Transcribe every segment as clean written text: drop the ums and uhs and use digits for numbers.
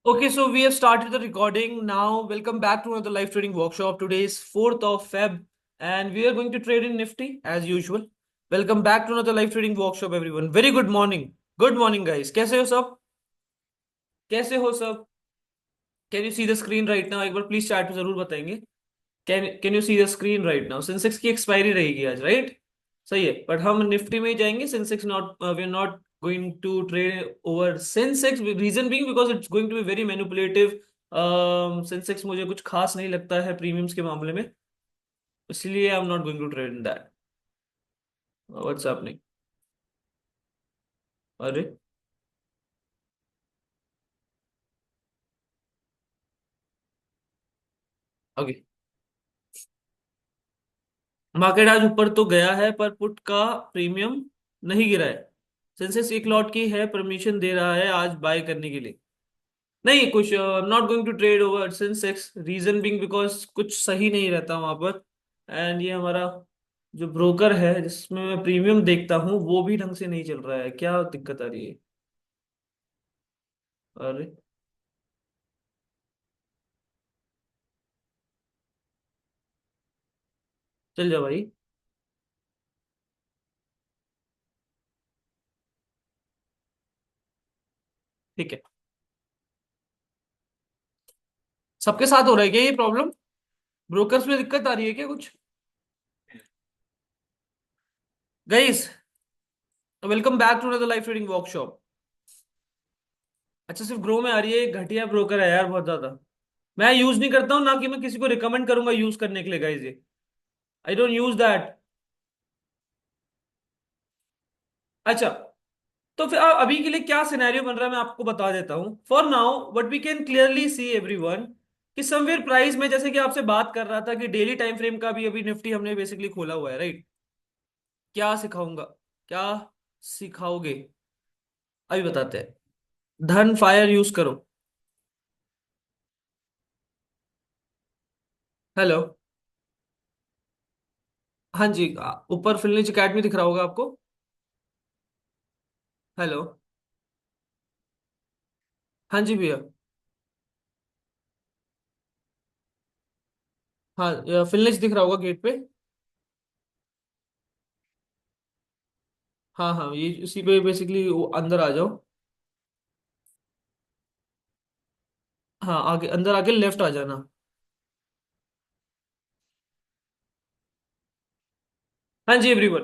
Okay, so we have started the recording now. Welcome back to another live trading workshop. Today is 4th of Feb and we are going to trade in Nifty as usual. Welcome back to another live trading workshop everyone. Very good morning. Good morning guys. कैसे हो सब? कैसे हो सब? Can you see the screen right now? एक बार please chat में जरूर बताएंगे. Can you see the screen right now? Sensex की एक्सपायरी रहेगी आज, राइट? सही है, बट हम निफ्टी में ही जाएंगे. Sensex not, we are not going to trade over Sensex. Reason being because it's going to be very manipulative. Sensex मुझे कुछ खास नहीं लगता है प्रीमियम्स के मामले में, इसलिए I am not going to trade in that. What's happening? अरे, ओके. मार्केट आज ऊपर तो गया है पर पुट का प्रीमियम नहीं गिरा है. सेंसेक्स एक लॉट की है, परमिशन दे रहा है आज बाय करने के लिए. नहीं कुछ, not going to trade over Sensex. Reason being because कुछ सही नहीं रहता वहां पर. एंड ये हमारा जो ब्रोकर है जिसमें मैं प्रीमियम देखता हूँ वो भी ढंग से नहीं चल रहा है. क्या दिक्कत आ रही है? अरे, चल जा भाई. ठीक है. सबके साथ हो रहा है क्या ये प्रॉब्लम? ब्रोकर्स में दिक्कत आ रही है क्या कुछ? Guys, welcome back to another live trading workshop. अच्छा, सिर्फ ग्रो में आ रही है? एक घटिया ब्रोकर है यार, बहुत ज्यादा. मैं यूज नहीं करता हूँ, ना कि मैं किसी को रिकमेंड करूंगा यूज करने के लिए गाइस. ये आई डोंट यूज दैट. अच्छा, तो फिर अभी के लिए क्या सिनेरियो बन रहा है मैं आपको बता देता हूं. For now what we can clearly see everyone, कि समवेयर प्राइस में, जैसे कि आपसे बात कर रहा था कि डेली टाइम फ्रेम का भी अभी निफ्टी हमने बेसिकली खोला हुआ है, राइट? क्या सिखाऊंगा? क्या सिखाओगे? अभी बताते हैं. धन फायर यूज करो. हेलो. हाँ जी, ऊपर फिल्निच अकेडमी दिख रहा होगा आपको. हेलो. हाँ जी भैया. हाँ, फिल्निच दिख रहा होगा गेट पे. हाँ हाँ, ये इसी पे बेसिकली अंदर आ जाओ. हाँ, आगे अंदर आके लेफ्ट आ जाना. हाँ जी everyone,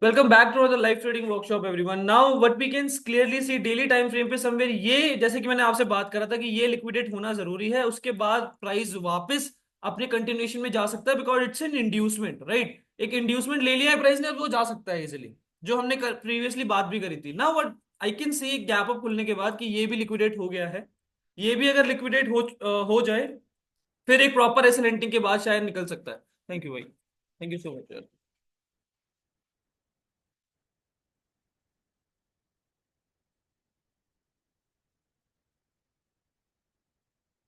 welcome back to the live trading workshop everyone. Now what we can clearly see daily time frame पे समवेयर, ये जैसे कि मैंने आपसे बात करा था कि ये लिक्विडेट होना जरूरी है, उसके बाद प्राइस वापस अपने कंटिन्यूएशन में जा सकता है because it's an inducement, right? एक इंड्यूसमेंट ले लिया है प्राइस ने, अब वो जा सकता है इजिली. जो हमने प्रीवियसली बात भी करी थी. Now what I can C, gap up खुलने के बाद कि ये भी लिक्विडेट हो गया है. ये भी अगर लिक्विडेट हो जाए, फिर एक प्रॉपर एसेलेंटिंग के बाद शायद निकल सकता है. थैंक यू भाई, thank you so much.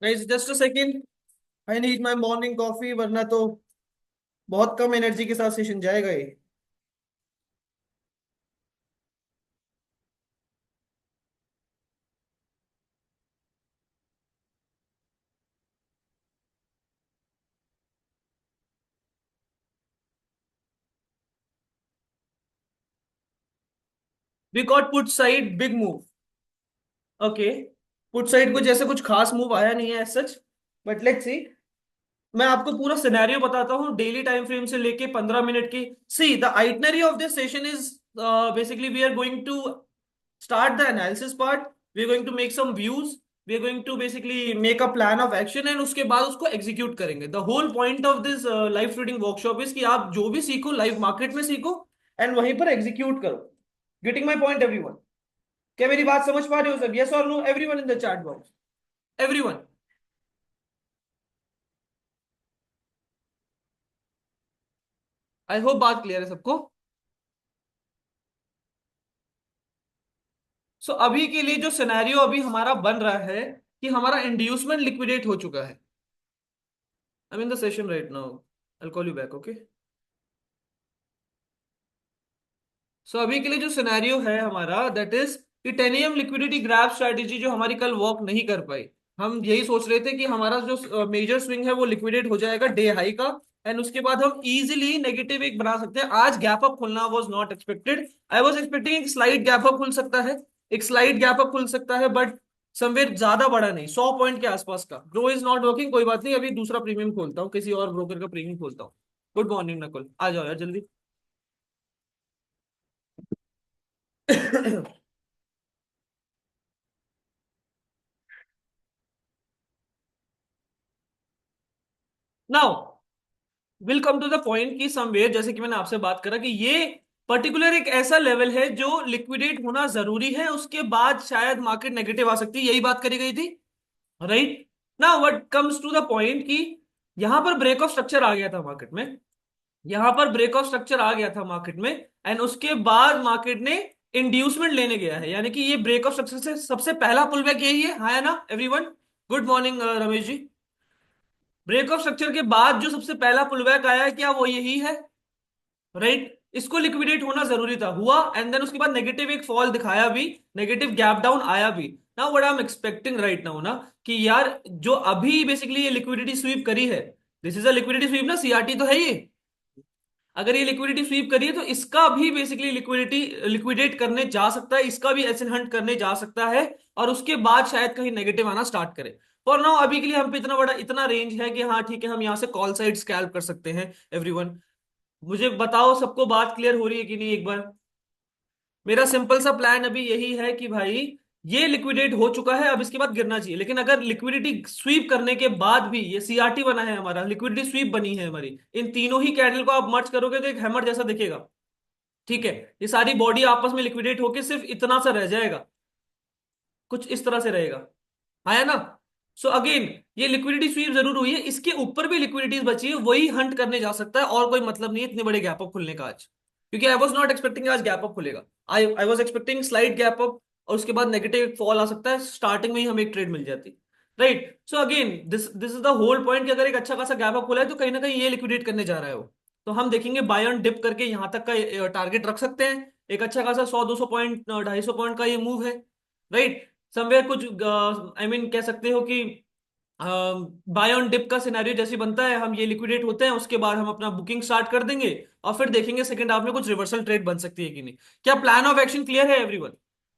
Guys just a second, I need my morning coffee, वरना तो बहुत कम एनर्जी के साथ सेशन जाएगा ये. We got put side big move. Okay. Put side को जैसे कुछ खास मूव आया नहीं है as such, but let's see. मैं आपको पूरा सिनेरियो बताता हूँ डेली टाइम फ्रेम से लेके 15 मिनट की. See the itinerary of this session is basically we are going to start the analysis part. We are going to make some views. We are going to basically make a plan of action and उसके बाद उसको execute करेंगे. The whole point of this live trading workshop is कि आप जो भी सीखो live market में सीखो एंड वहीं पर एग्जीक्यूट करो. Getting my point everyone? क्या मेरी बात समझ पा रहे हो सब? यस और no everyone in the chat box. Everyone. I hope बात क्लियर है सबको. सो अभी के लिए जो सिनेरियो अभी हमारा बन रहा है कि हमारा इंड्यूसमेंट लिक्विडेट हो चुका है. I mean the session right now. I call you back, okay? So अभी के लिए जो सिनेरियो है हमारा, दैट इज कि 10 AM लिक्विडिटी ग्रैब स्ट्रेटेजी जो हमारी कल वर्क नहीं कर पाई। हम यही सोच रहे थे कि हमारा जो मेजर स्विंग है वो लिक्विडेट हो जाएगा डे हाई का, एंड उसके बाद हम इजीली नेगेटिव एक बना सकते हैं। आज gap up Khulna was not expected. I was expecting एक स्लाइड गैप अप खुल सकता है, एक स्लाइड गैप अप खुल सकता है, बट समवेयर ज्यादा बड़ा नहीं, 100 पॉइंट के आसपास का। ग्रो इज नॉट वर्किंग, कोई बात नहीं, अभी दूसरा प्रीमियम खोलता हूँ, किसी और ब्रोकर का प्रीमियम खोलता हूँ। गुड मॉर्निंग नकुल, आ जाओ यार जल्दी। Now will come to the point कि समवेयर, जैसे कि मैंने आपसे बात करा कि ये पर्टिकुलर एक ऐसा लेवल है जो लिक्विडेट होना जरूरी है, उसके बाद शायद मार्केट नेगेटिव आ सकती है, यही बात करी गई थी। Right now what comes to the point कि यहां पर ब्रेक ऑफ स्ट्रक्चर आ गया था मार्केट में, यहां पर ब्रेक ऑफ स्ट्रक्चर आ गया था मार्केट में, एंड उसके बाद मार्केट ने इंड्यूसमेंट लेने गया है, यानी कि ये ब्रेक ऑफ स्ट्रक्चर से सबसे पहला पुल बैक यही है ना everyone. Good morning Ramesh ji. Break of structure के बाद जो सबसे पहला पुल बैक आया है, क्या वो यही है? राइट इसको लिक्विडेट होना जरूरी था, हुआ, एंड देन उसके बाद नेगेटिव एक फॉल दिखाया भी, नेगेटिव गैप डाउन आया भी। Now what I am expecting right now ना, कि यार जो अभी बेसिकली ये लिक्विडिटी स्वीप करी है, this is a liquidity SVEEP ना, सीआरटी तो है ये। अगर ये लिक्विडिटी स्वीप करिए तो इसका भी बेसिकली लिक्विडिटी लिक्विडेट करने जा सकता है, इसका भी एस हंट करने जा सकता है, और उसके बाद शायद कहीं नेगेटिव आना स्टार्ट करे। फॉर नाउ अभी के लिए हम पे इतना बड़ा इतना रेंज है कि हाँ ठीक है, हम यहाँ से कॉल साइड स्कैल्प कर सकते हैं एवरीवन। मुझे बताओ सबको बात क्लियर हो रही है कि नहीं एक बार। मेरा सिंपल सा प्लान अभी यही है कि भाई ये लिक्विडेट हो चुका है, अब इसके बाद गिरना चाहिए, लेकिन अगर लिक्विडिटी स्वीप करने के बाद भी ये सीआरटी बना है हमारा, लिक्विडिटी स्वीप बनी है हमारी, इन तीनों ही कैंडल को आप मर्ज करोगे तो एक हैमर जैसा दिखेगा। ठीक है, ये सारी बॉडी आपस में लिक्विडेट होके सिर्फ इतना सा रह जाएगा, कुछ इस तरह से रहेगा, आया ना। सो अगेन ये लिक्विडिटी स्वीप जरूर हुई है, इसके ऊपर भी लिक्विडिटीज बची है, वही हंट करने जा सकता है, और कोई मतलब नहीं है इतने बड़े गैप अप खुलने का आज, क्योंकि आई वाज नॉट एक्सपेक्टिंग आज गैप अप खुलेगा। आई was expecting slide gap up, और उसके बाद नेगेटिव फॉल आ सकता है, स्टार्टिंग में ही हमें एक ट्रेड मिल जाती। Right so again this is the whole point कि अगर एक अच्छा खासा गैप अप खुला है तो कहीं ना कहीं ये लिक्विडेट करने जा रहा है वो। तो हम देखेंगे बाय ऑन डिप करके यहां तक का टारगेट रख सकते हैं, एक अच्छा खासा 100 200 पॉइंट 250 पॉइंट का ये मूव है। राइट समवेयर कुछ आई मीन कह सकते हो कि बाय ऑन डिप का सिनेरियो जैसे बनता है, हम ये लिक्विडेट होते हैं, उसके बाद हम अपना बुकिंग स्टार्ट कर देंगे, और फिर देखेंगे सेकंड हाफ में कुछ रिवर्सल ट्रेड बन सकती है कि नहीं। क्या प्लान ऑफ एक्शन क्लियर है everyone?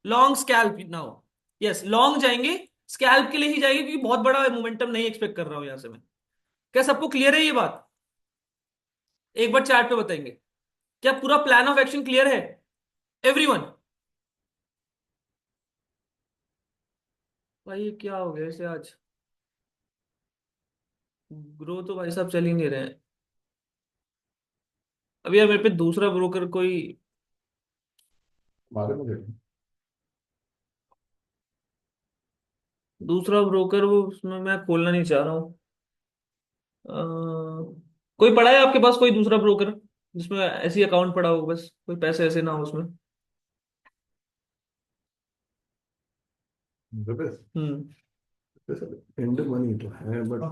Long scalp now, yes long जाएंगे, स्कैल्प के लिए ही जाएंगे, क्योंकि बहुत बड़ा मोमेंटम नहीं एक्सपेक्ट कर रहा हूं यहां से मैं। क्या सबको क्लियर है ये बात? एक बार चैट पे बताएंगे, क्या पूरा प्लान ऑफ एक्शन क्लियर है एवरीवन? भाई ये क्या हो गया इसे आज, ग्रो तो भाई साहब चल ही नहीं रहे हैं। अभी यार मेरे पे दूसरा ब्रोकर कोई, दूसरा ब्रोकर वो उसमें मैं खोलना नहीं चाह रहा हूँ। कोई पड़ा है आपके पास कोई दूसरा ब्रोकर जिसमें ऐसी अकाउंट पड़ा हो, बस कोई पैसे ऐसे ना हो उसमें। हम्म। इंड मनी तो है बट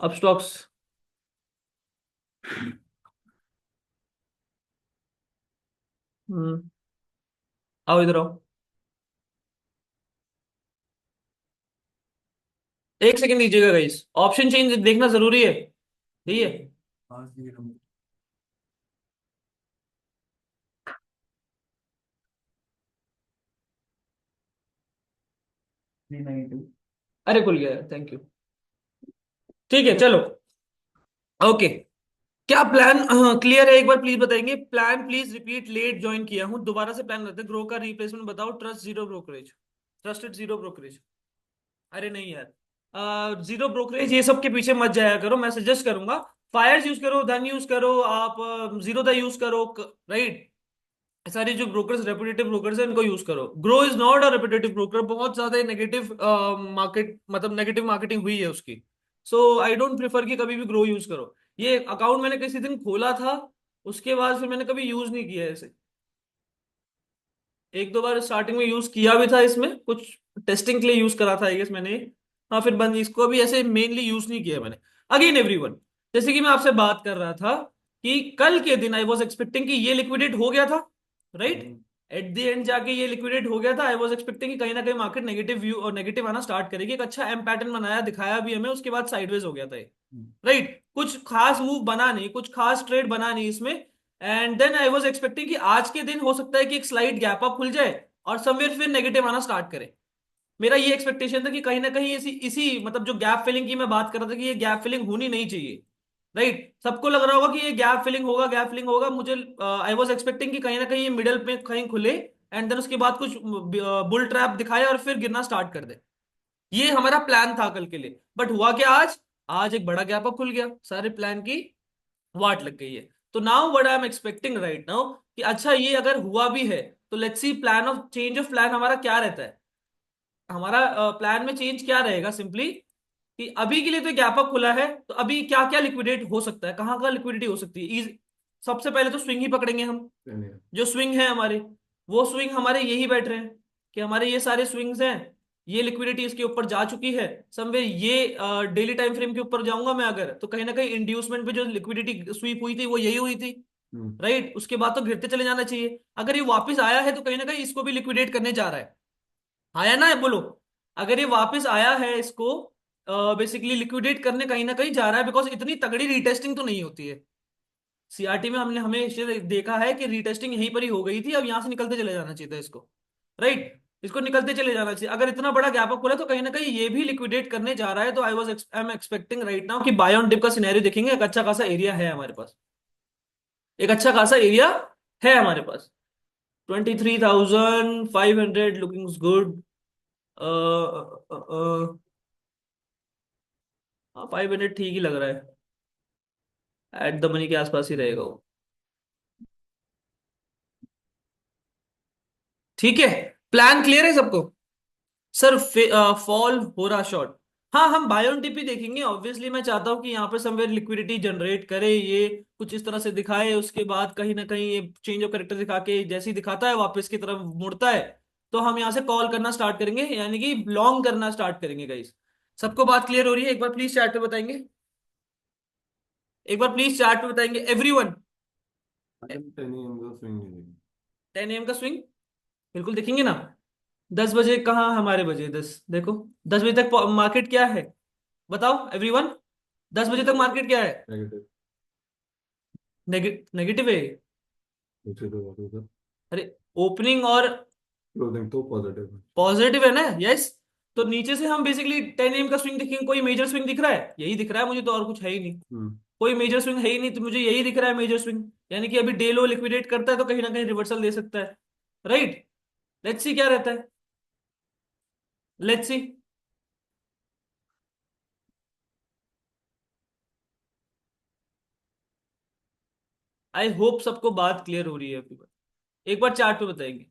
अब स्टॉक्स, हम्म, आओ इधर आओ, एक सेकंड दीजिएगा गाइस, ऑप्शन चेंज देखना जरूरी है, ठीक है। अरे खुल गया, थैंक यू। ठीक है चलो, ओके। क्या प्लान क्लियर है एक बार प्लीज बताएंगे, plan please repeat, late join किया हूं, दोबारा से प्लान करते हैं, ग्रो का रिप्लेसमेंट बताओ, trust zero brokerage, trusted zero brokerage. अरे नहीं यार, जीरो ब्रोकरेज ये सब के पीछे मत जाया करो, मैं सजेस्ट करूंगा फायर्स यूज करो, धन यूज करो, आप जीरो दा यूज करो। राइट सारे जो ब्रोकर्स रेपुटेटिव ब्रोकर्स हैं इनको यूज करो, grow is not a reputative broker, बहुत ज्यादा नेगेटिव मार्केट मतलब नेगेटिव मार्केटिंग हुई है उसकी। सो आई डोंट प्रेफर कि कभी भी ग्रो यूज करो। ये अकाउंट मैंने किसी दिन खोला था, उसके बाद फिर मैंने कभी यूज नहीं किया है इसे, एक दो बार स्टार्टिंग में यूज किया भी था, इसमें कुछ टेस्टिंग के लिए यूज करा था आई गेस मैंने। हाँ फिर बंद, इसको अभी ऐसे मेनली यूज नहीं किया मैंने। अगेन एवरीवन, जैसे कि मैं आपसे बात कर रहा था कि कल के दिन आई वाज एक्सपेक्टिंग कि ये लिक्विडेट हो गया था, राइट। एट द एंड जाके ये लिक्विडेट हो गया था। आई वाज एक्सपेक्टिंग कि कहीं ना कहीं मार्केट नेगेटिव व्यू और नेगेटिव आना स्टार्ट करेगी। एक अच्छा एम पैटर्न बनाया, दिखाया भी हमें, उसके बाद साइडवेज हो गया था ये। राइट, कुछ खास मूव बना नहीं, कुछ खास ट्रेड बना नहीं इसमें। And then I was expecting कि आज के दिन हो सकता है कि एक स्लाइड गैप अप खुल जाए और समवेयर फिर नेगेटिव आना स्टार्ट करे। मेरा ये एक्सपेक्टेशन था कि कहीं ना कहीं इसी इसी मतलब जो गैप फिलिंग की मैं बात कर रहा था कि ये गैप फिलिंग होनी नहीं चाहिए। राइट, सबको लग रहा होगा कि ये गैप फिलिंग होगा, गैप फिलिंग होगा। मुझे आई वाज एक्सपेक्टिंग कि कहीं ना कहीं ये मिडल पे कहीं खुले एंड देन उसके बाद कुछ बुल ट्रैप दिखाए और फिर गिरना स्टार्ट कर दे। ये हमारा प्लान था कल के लिए। बट हुआ क्या आज? आज एक बड़ा गैप अप खुल गया, सारे प्लान की वाट लग गई है। तो now what I am expecting right now कि अच्छा ये अगर हुआ भी है तो let's see plan of change of plan हमारा क्या रहता है। हमारा प्लान में चेंज क्या रहेगा, सिंपली कि अभी के लिए तो गैप अप खुला है, तो अभी क्या क्या लिक्विडेट हो सकता है, कहाँ कहाँ लिक्विडिटी हो सकती है। सबसे पहले तो स्विंग ही पकड़ेंगे हम। Ten जो स्विंग है हमारे, वो स्विंग हमारे यही बैठ रहे हैं कि हमारे ये सारे स्विंग्स हैं। ये लिक्विडिटी इसके ऊपर जा चुकी है समवेयर। ये डेली टाइम फ्रेम के ऊपर जाऊंगा मैं अगर, तो कहीं ना कहीं इंड्यूसमेंट पे जो लिक्विडिटी स्वीप हुई थी वो यही हुई थी। AM. राइट, उसके बाद तो गिरते चले जाना चाहिए। अगर ये वापस आया है तो कहीं ना कहीं इसको भी लिक्विडेट करने जा रहा है। आया ना, बोलो। अगर ये वापस आया है, इसको बेसिकली लिक्विडेट करने कहीं ना कहीं जा रहा है, बिकॉज इतनी तगड़ी रीटेस्टिंग तो नहीं होती है। सीआरटी में हमने हमें देखा है कि रीटेस्टिंग यहीं पर ही हो गई थी, अब यहां से निकलते चले जाना चाहिए था इसको। राइट, इसको निकलते चले जाना चाहिए। अगर इतना बड़ा गैप अप खुला तो कहीं ना कहीं ये भी लिक्विडेट करने जा रहा है। तो I am expecting right now कि बाय ऑन डिप का सिनेरियो देखेंगे, एक अच्छा खासा एरिया है हमारे पास। एक अच्छा खासा एरिया है हमारे पास। 23,500 लुकिंग गुड। 500 ठीक ही लग रहा है। एट द मनी के आसपास ही रहेगा वो। ठीक है, प्लान क्लियर है सबको? सर फॉल हो रहा शॉर्ट। हाँ, हम बाय ऑन टिप ही देखेंगे। ऑब्वियसली मैं चाहता हूँ कि यहाँ पे समवेयर लिक्विडिटी जनरेट करे, ये कुछ इस तरह से दिखाए, उसके बाद कहीं ना कहीं ये चेंज ऑफ करेक्टर दिखा के जैसे ही दिखाता है वापस की तरफ मुड़ता है, तो हम यहाँ से कॉल करना स्टार्ट करेंगे, यानी कि लॉन्ग करना स्टार्ट करेंगे गाइस। सबको बात क्लियर हो रही है? एक बार प्लीज चैट पे बताएंगे, एक बार प्लीज चैट पे बताएंगे एवरीवन। I am 10 AM का swing नहीं देखेंगे। 10 AM का स्विंग बिल्कुल देखेंगे ना। 10 बजे कहाँ हमारे बजे? 10 देखो, 10 बजे तक मार्केट क्या है बताओ एवरीवन। 10 बजे तक मार्केट क्या है? Negative. नेगेटिव है। नीचे तो वापस था। अरे, ओपनिंग और Closing तो पॉजिटिव है। पॉजिटिव है ना, यस। तो नीचे से हम बेसिकली 10 AM का स्विंग देखेंगे। कोई मेजर स्विंग दिख रहा है? यही दिख रहा है मुझे तो, और कुछ है ही नहीं। हम्म। कोई मेजर स्विंग है ही नहीं, तो मुझे यही दिख रहा है मेजर स्विंग। यानी कि अभी डे लो लिक्विडेट करता है तो कहीं ना कहीं रिवर्सल दे सकता है। राइट, लेट्स सी क्या रहता है। Let's see. आई होप सबको बात क्लियर हो रही है अभी। एक बार चार्ट पे बताएंगे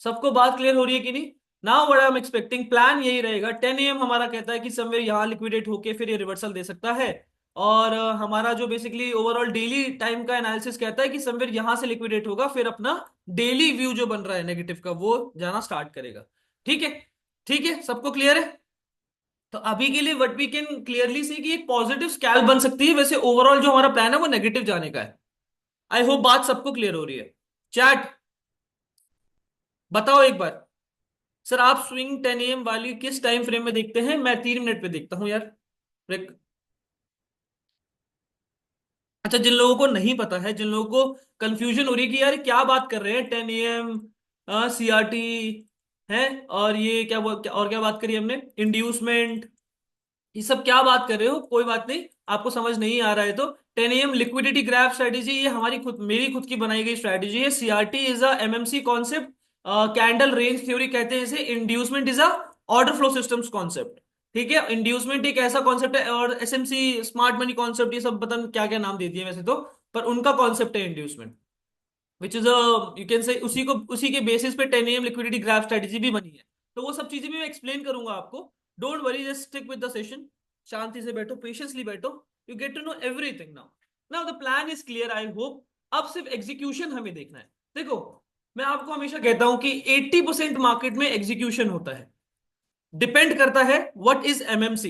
सबको बात क्लियर हो रही है कि नहीं। Now what I am expecting, plan यही रहेगा। 10 AM हमारा कहता है कि समवेयर यहाँ लिक्विडेट होके फिर ये रिवर्सल दे सकता है। और हमारा जो बेसिकली ओवरऑल डेली टाइम का एनालिसिस कहता है कि समवेयर यहाँ से लिक्विडेट होगा, फिर अपना डेली व्यू जो बन रहा है नेगेटिव का वो जाना स्टार्ट करेगा। ठीक है, ठीक है, सबको क्लियर है? तो अभी के लिए what we can clearly see कि एक पॉजिटिव स्कैल्प बन सकती है, वैसे ओवरऑल जो हमारा प्लान है वो नेगेटिव जाने का है। आई होप बात सबको क्लियर हो रही है। चैट बताओ एक बार। सर आप स्विंग 10 AM वाली किस टाइम फ्रेम में देखते हैं? मैं 3 मिनट पे देखता हूँ यार। अच्छा, जिन लोगों को नहीं पता है, जिन लोगों को कंफ्यूजन हो रही है कि यार क्या बात कर रहे हैं, 10 AM सीआरटी है, और ये और क्या बात करी हमने, इंड्यूसमेंट, ये सब क्या बात कर रहे हो? कोई बात नहीं, आपको समझ नहीं आ रहा है तो 10 AM लिक्विडिटी ग्रैब स्ट्रेटेजी, ये हमारी खुद मेरी खुद की बनाई गई स्ट्रेटेजी है। CRT is a MMC concept. Candle range theory कहते हैं इसे। Inducement is a order flow systems concept. ठीक है, इंड्यूसमेंट एक ऐसा कॉन्सेप्ट है, और एसएमसी स्मार्ट मनी कॉन्सेप्ट, ये सब पता नहीं क्या क्या नाम दे दिए वैसे तो, पर उनका कॉन्सेप्ट है inducement, which is a, you can say उसी के बेसिस पे 10 AM लिक्विडिटी ग्रैब स्ट्रेटेजी भी बनी है। तो वो सब चीजें भी मैं एक्सप्लेन करूंगा आपको। Don't worry, just stick with the session. शांति से बैठो, पेशेंसली बैठो। You get to know everything now. Now the plan is clear, I hope. अब सिर्फ एग्जीक्यूशन हमें देखना है। देखो, मैं आपको हमेशा कहता हूं कि 80% मार्केट में एग्जीक्यूशन होता है। डिपेंड करता है व्हाट इज एमएमसी।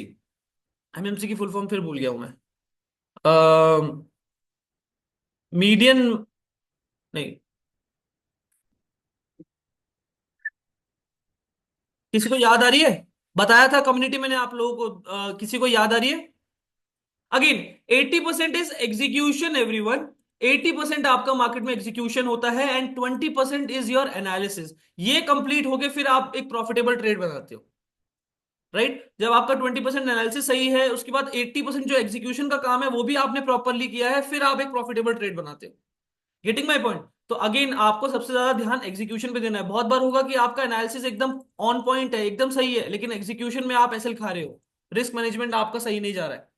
एमएमसी की फुल फॉर्म फिर भूल गया हूं मैं। मीडियन, नहीं, किसी को याद आ रही है? बताया था कम्युनिटी मैंने आप लोगों को, किसी को याद आ रही है? Again 80% is execution everyone. 80% आपका मार्केट में एग्जीक्यूशन होता है एंड 20% इज योर एनालिसिस। ये कंप्लीट होके फिर आप एक प्रॉफिटेबल ट्रेड बनाते हो, राइट? जब आपका 20% एनालिसिस सही है, उसके बाद 80% जो एग्जीक्यूशन का काम है वो भी आपने प्रॉपरली किया है, फिर आप एक प्रॉफिटेबल ट्रेड बनाते हो। Getting my point? तो अगेन आपको सबसे ज्यादा ध्यान एग्जीक्यूशन पे देना है। बहुत बार होगा कि आपका एनालिसिस एकदम ऑन पॉइंट है, एकदम सही है, लेकिन एग्जीक्यूशन में आप एसएल खा रहे हो, रिस्क मैनेजमेंट आपका सही नहीं जा रहा है,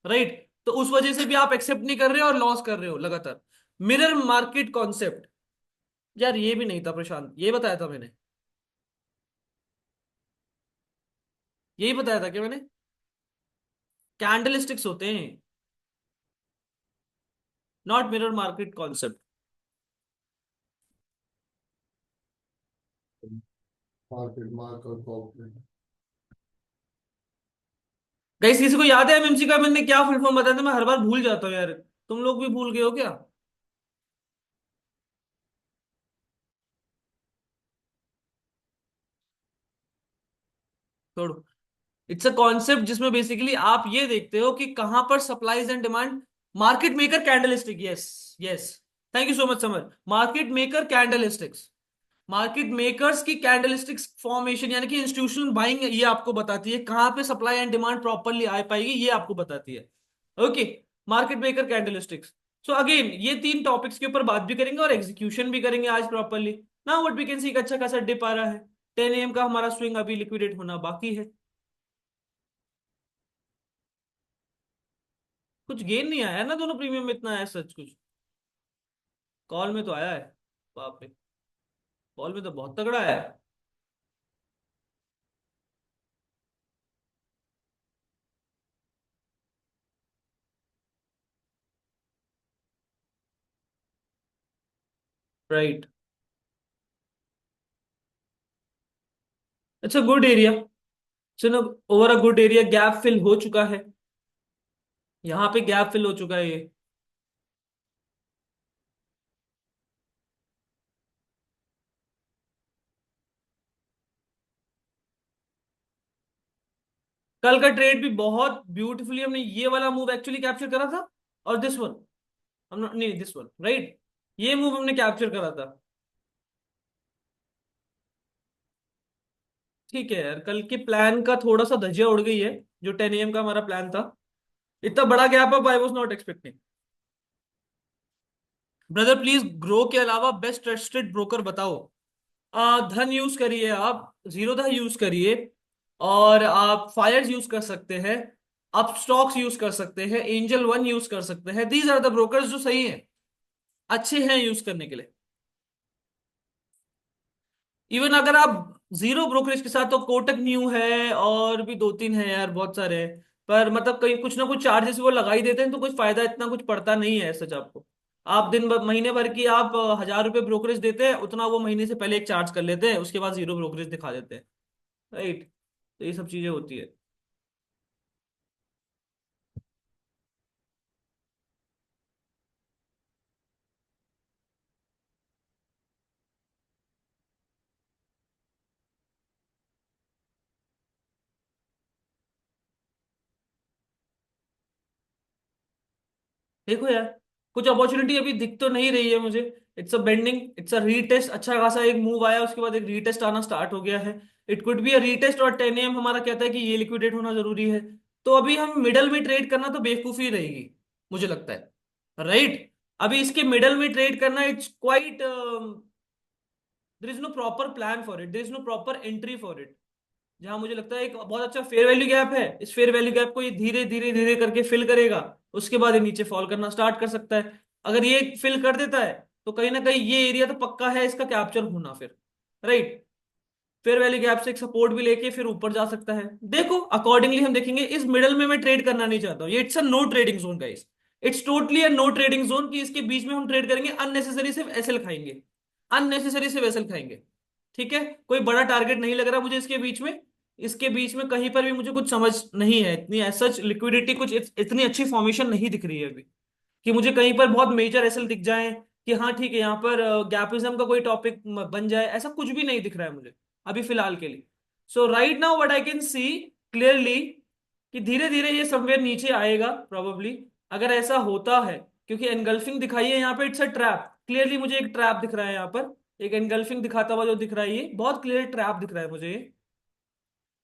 राइट? तो उस वजह से भी आप एक्सेप्ट नहीं कर रहे हो और लॉस कर रहे हो लगातार। मिरर मार्केट कॉन्सेप्ट, यार ये भी नहीं था प्रशांत, ये बताया था मैंने, यही बताया था क्या मैंने? कैंडलस्टिक्स होते हैं, not mirror market concept. Market marker corporate. Guys किसी को याद है एमएमसी का मैंने क्या फुल फॉर्म बताया था? मैं हर बार भूल जाता हूँ यार, तुम लोग भी भूल गए हो क्या? छोड़ो। इट्स अ कॉन्सेप्ट जिसमें बेसिकली आप ये देखते हो कि कहां पर supplies and demand. Market maker candlestick, yes yes, thank you so much summer. Market maker candlesticks, market makers की कैंडलस्टिक्स फॉर्मेशन यानी कि इंस्टीट्यूशनल बाइंग, ये आपको बताती है कहां पे सप्लाई एंड डिमांड प्रॉपरली आ पाएगी, ये आपको बताती है। Okay, market maker candlesticks. So again ये तीन टॉपिक्स के ऊपर बात भी करेंगे और एग्जीक्यूशन भी करेंगे आज properly. Now what we can see, एक अच्छा खासा डिप आ रहा है। 10 AM का हमारा स्विंग अभी लिक्विडेट होना बाकी है। कुछ गेन नहीं आया ना दोनों प्रीमियम में, इतना है सच कुछ। कॉल में तो आया है, बाप रे, कॉल में तो बहुत तगड़ा है। Right, it's a good area. सुनो, over a good area, gap fill हो चुका है, यहाँ पे गैप फिल हो चुका है ये। कल का ट्रेड भी बहुत ब्यूटीफुली हमने ये वाला मूव एक्चुअली कैप्चर करा था, और दिस वन, हम नहीं, दिस वन, राइट, ये मूव हमने कैप्चर करा था। ठीक है यार, कल के प्लान का थोड़ा सा धज्जियां उड़ गई है। जो 10 AM का हमारा प्लान था, इतना बड़ा gap up I was not expecting. Brother please, grow के अलावा बेस्ट ट्रस्टेड ब्रोकर बताओ। धन यूज करिए, आप जीरोधा यूज करिए, और आप फायर्स यूज कर सकते हैं, आप स्टॉक्स यूज कर सकते हैं, एंजल वन यूज कर सकते हैं। दीज आर द ब्रोकर्स जो सही हैं, अच्छे हैं यूज करने के लिए। इवन अगर आप जीरो ब्रोकरेज के साथ, तो कोटक न्यू है और भी दो तीन है यार, बहुत सारे हैं। पर मतलब कहीं कुछ ना कुछ चार्जेस वो लगा ही देते हैं, तो कुछ फायदा इतना कुछ पड़ता नहीं है सच आपको। आप दिन भर महीने भर की आप 1000 रुपये ब्रोकरेज देते हैं, उतना वो महीने से पहले एक चार्ज कर लेते हैं, उसके बाद जीरो ब्रोकरेज दिखा देते हैं, राइट? तो ये सब चीजें होती है। देखो यार, कुछ अपॉर्चुनिटी अभी दिख तो नहीं रही है मुझे। It's a bending, it's a retest, अच्छा खासा एक मूव आया, उसके बाद एक रीटेस्ट आना स्टार्ट हो गया है। It could be a retest, और 10 AM हमारा कहता है कि ये लिक्विडेट होना जरूरी है। तो अभी हम मिडल में ट्रेड करना तो बेवकूफी रहेगी, मुझे लगता है, राइट? अभी इसके मिडल में ट्रेड करना, it's quite, there is no proper plan for it, there is no proper entry for it. जहां मुझे लगता है एक बहुत अच्छा फेयर वैल्यू गैप है, इस फेयर वैल्यू गैप को ये धीरे धीरे धीरे करके फिल करेगा, उसके बाद ये नीचे फॉल करना स्टार्ट कर सकता है। अगर ये फिल कर देता है, तो कहीं ना कहीं ये एरिया तो पक्का है इसका कैप्चर होना फिर, राइट? फेयर वैल्यू गैप से एक सपोर्ट भी लेके फिर ऊपर जा सकता है। देखो अकॉर्डिंगली हम देखेंगे। इस मिडल में मैं ट्रेड करना नहीं चाहता हूँ, ये it's a no trading zone guys. It's totally a no trading zone, कि इसके बीच में हम ट्रेड करेंगे अननेसेसरी सिर्फ एसएल खाएंगे, अननेसेसरी सिर्फ एसएल खाएंगे। ठीक है, कोई बड़ा टारगेट नहीं लग रहा मुझे इसके बीच में। इसके बीच में कहीं पर भी मुझे कुछ समझ नहीं है, इतनी सच लिक्विडिटी कुछ इतनी अच्छी फॉर्मेशन नहीं दिख रही है अभी, कि मुझे कहीं पर बहुत मेजर एसएल दिख जाए, कि हाँ ठीक है यहाँ पर गैपिज्म का कोई टॉपिक बन जाए, ऐसा कुछ भी नहीं दिख रहा है मुझे अभी फिलहाल के लिए। So right now what I can see clearly कि धीरे धीरे ये समवेयर नीचे आएगा प्रोबेबली, अगर ऐसा होता है, क्योंकि एनगल्फिंग दिखाई है यहाँ पे, इट्स अ ट्रैप। क्लियरली मुझे एक ट्रैप दिख रहा है यहाँ पर, एक एनगल्फिंग दिखाता हुआ जो दिख रहा है, ये बहुत क्लियर ट्रैप दिख रहा है मुझे ये।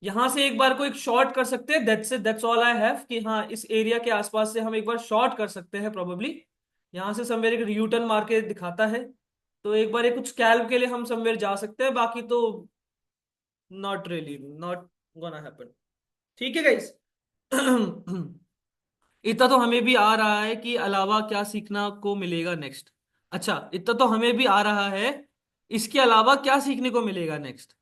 यहां से एक बार को एक शॉर्ट कर सकते हैं, दैट्स ऑल आई हैव, कि हाँ इस एरिया के आसपास से हम एक बार शॉर्ट कर सकते हैं प्रोबेबली। यहां से समवेयर एक यूटर्न मार के दिखाता है, तो एक बार ये कुछ स्कैल्प के लिए हम समवेयर जा सकते हैं, बाकी तो not really, not gonna happen. ठीक है गाइस। इतना तो हमें भी आ रहा है कि अलावा क्या सीखना को मिलेगा नेक्स्ट। अच्छा, इतना तो हमें भी आ रहा है, इसके अलावा क्या सीखने को मिलेगा नेक्स्ट।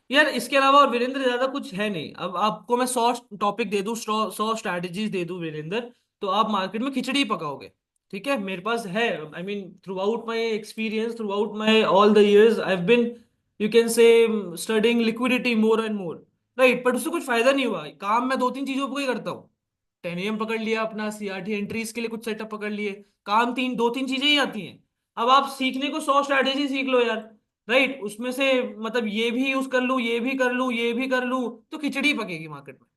यार इसके अलावा और वीरेंद्र ज्यादा कुछ है नहीं। अब आपको मैं 100 टॉपिक दे दूं, 100 स्ट्रैटेजीज दे दूं वीरेंद्र, तो आप मार्केट में खिचड़ी पकाओगे। ठीक है, मेरे पास है, I mean through out my experience, through out my all the years I have been, you can say, studying liquidity more and more, right. But उससे कुछ फायदा नहीं हुआ। काम मैं दो तीन चीजों को ही करता हूँ। 10 AM पकड़ लिया, अपना सीआरटी एंट्रीज के लिए कुछ सेटअप पकड़ लिए, काम तीन दो तीन चीजें ही आती हैं। अब आप सीखने को 100 स्ट्रैटेजी सीख लो यार, राइट। उसमें से मतलब ये भी यूज कर लूं, ये भी कर लूं, ये भी कर लूं, तो खिचड़ी पकेगी मार्केट में।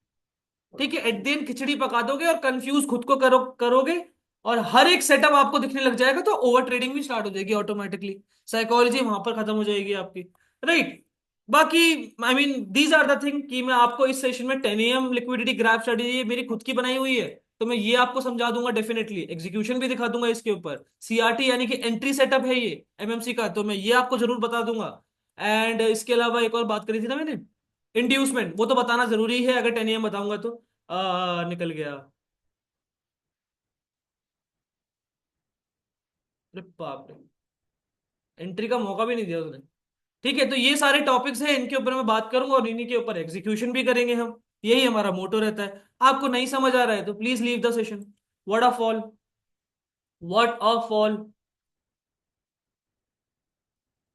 ठीक है, एट दिन खिचड़ी पका दोगे और कंफ्यूज खुद को करोगे, और हर एक सेटअप आपको दिखने लग जाएगा, तो ओवर ट्रेडिंग भी स्टार्ट हो जाएगी ऑटोमेटिकली। साइकोलॉजी वहां पर खत्म हो जाएगी आपकी, राइट। बाकी I mean these are the thing कि मैं आपको इस सेशन में 10 AM लिक्विडिटी ग्राफ स्ट्रेटेजी मेरी खुद की बनाई हुई है, तो मैं ये आपको समझा दूंगा डेफिनेटली, एग्जीक्यूशन भी दिखा दूंगा इसके ऊपर। सीआरटी यानी कि एंट्री सेटअप है ये एमएमसी का, तो मैं ये आपको जरूर बता दूंगा। एंड इसके अलावा एक और बात करी थी ना मैंने, इंड्यूसमेंट, वो तो बताना जरूरी है, अगर 10 AM बताऊंगा तो। निकल गया। अरे बाप रे, एंट्री का मौका भी नहीं दिया उसने। ठीक है, तो ये सारे टॉपिक्स हैं, इनके ऊपर मैं बात करूंगा और इन्हीं के ऊपर एग्जीक्यूशन भी करेंगे हम। यही हमारा मोटो रहता है। आपको नहीं समझ आ रहा है तो please leave the session. What a fall, what a fall,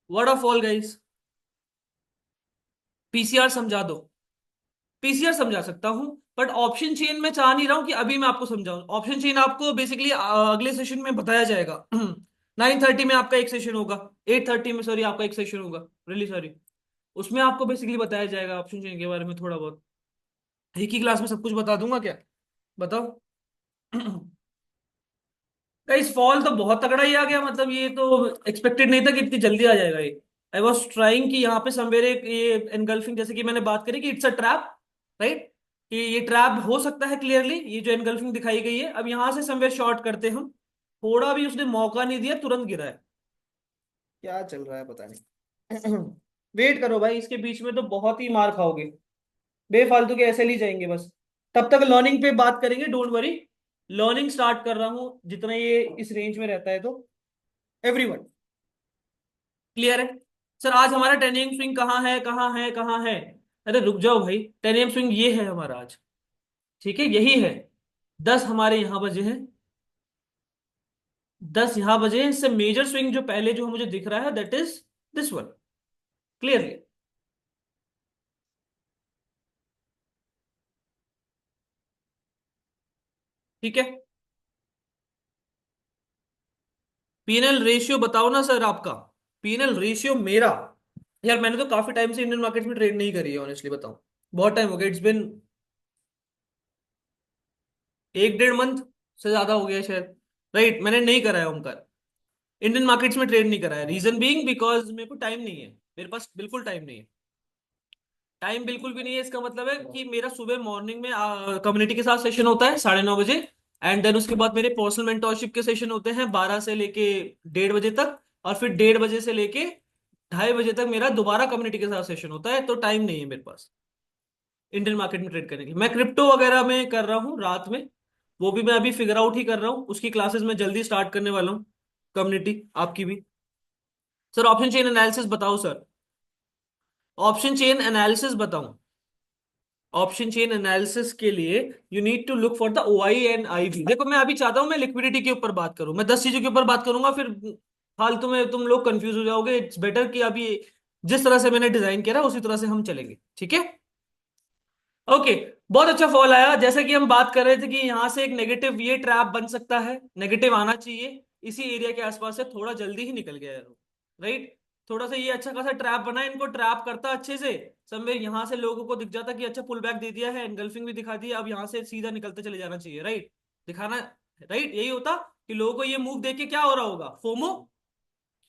what a fall guys. PCR समझा दो। पीसीआर समझा सकता हूं, बट ऑप्शन चेन में चाह नहीं रहा हूं कि अभी मैं आपको समझाऊं। ऑप्शन चेन आपको बेसिकली अगले सेशन में बताया जाएगा। 9:30 में आपका एक सेशन होगा, 8:30 में सॉरी आपका एक सेशन होगा, रियली सॉरी। उसमें आपको बेसिकली बताया जाएगा ऑप्शन चेन के बारे में थोड़ा बहुत। एक ही क्लास में सब कुछ बता दूंगा क्या, बताओ। इस फॉल तो बहुत तगड़ा ही आ गया, मतलब ये तो एक्सपेक्टेड नहीं था कि इतनी जल्दी आ जाएगा ये। आई वॉज ट्राइंग कि यहाँ पे समवेयर ये एनगल्फिंग, जैसे कि मैंने बात करी कि इट्स अ ट्रैप, राइट, कि ये ट्रैप हो सकता है क्लियरली, ये जो एनगल्फिंग दिखाई गई है। अब यहाँ से समवेयर शॉर्ट करते हम, थोड़ा भी उसने मौका नहीं दिया, तुरंत गिरा है। क्या चल रहा है पता नहीं। वेट करो भाई, इसके बीच में तो बहुत ही मार खाओगे, बेफालतू के ऐसे ही जाएंगे बस। तब तक लर्निंग पे बात करेंगे, डोंट वरी। लर्निंग स्टार्ट कर रहा हूं जितना ये इस रेंज में रहता है तो। एवरीवन क्लियर है? सर आज हमारा 10 AM स्विंग कहाँ है, कहाँ है, कहाँ है? अरे रुक जाओ भाई, 10 AM स्विंग ये है हमारा आज। ठीक है, यही है। 10 हमारे यहाँ बजे हैं, 10 यहाँ बजे हैं। इससे मेजर स्विंग जो पहले जो मुझे दिख रहा है, that is this one, clearly. ठीक है, पीएनएल रेशियो बताओ ना सर आपका। पीएनएल रेशियो मेरा, यार मैंने तो काफी टाइम से इंडियन मार्केट में ट्रेड नहीं करी है ऑनेस्टली बताऊं। बहुत टाइम हो गया, इट्स बिन 1 डेढ़ मंथ से ज्यादा हो गया है शायद, राइट। मैंने नहीं करा है ओमकार, इंडियन मार्केट्स में ट्रेड नहीं करा है। रीजन बीइंग बिकॉज मेरे को टाइम नहीं है, मेरे पास बिल्कुल टाइम नहीं है। टाइम बिल्कुल भी नहीं है, इसका मतलब है कि मेरा सुबह मॉर्निंग में कम्युनिटी के साथ सेशन होता है 9:30 बजे, एंड देन उसके बाद मेरे पर्सनल मेंटोरशिप के सेशन होते हैं 12 से लेके 1:30 बजे तक, और फिर 1:30 बजे से लेके 2:30 बजे तक मेरा दोबारा कम्युनिटी के साथ सेशन होता है। तो टाइम नहीं है मेरे पास इंडियन मार्केट में ट्रेड करने की। मैं क्रिप्टो वगैरह में कर रहा हूँ रात में, वो भी मैं अभी फिगर आउट ही कर रहा हूँ, उसकी क्लासेस मैं जल्दी स्टार्ट करने वाला हूँ, कम्युनिटी आपकी भी। सर ऑप्शन चेन एनालिसिस बताओ सर, ऑप्शन चेन एनालिसिस बताऊं। ऑप्शन चेन एनालिसिस के लिए you need to look for the O I and I V. देखो मैं अभी चाहता हूं मैं लिक्विडिटी के ऊपर बात करूं, मैं 10 चीजों के ऊपर बात करूंगा, फिर फालतू में तुम लोग कंफ्यूज हो जाओगे। इट्स बेटर कि अभी जिस तरह से मैंने डिजाइन किया है उसी तरह से हम चलेंगे, ठीक है। ओके, बहुत अच्छा फॉल आया। जैसे कि हम बात कर रहे थे कि यहां से एक नेगेटिव ये ट्रैप बन सकता है, नेगेटिव आना चाहिए इसी एरिया के आसपास से, थोड़ा जल्दी ही निकल गया है, राइट। थोड़ा सा ये अच्छा खासा ट्रैप बना, इनको ट्रैप करता अच्छे से। समवेयर यहां से लोगों को दिख जाता कि अच्छा पुल बैक दे दिया है, एनगल्फिंग भी दिखा दिया, अब यहाँ से सीधा निकलते चले जाना चाहिए, राइट? दिखाना, राइट? यही होता कि लोगों को ये मूव देख के क्या हो रहा होगा, फोमो।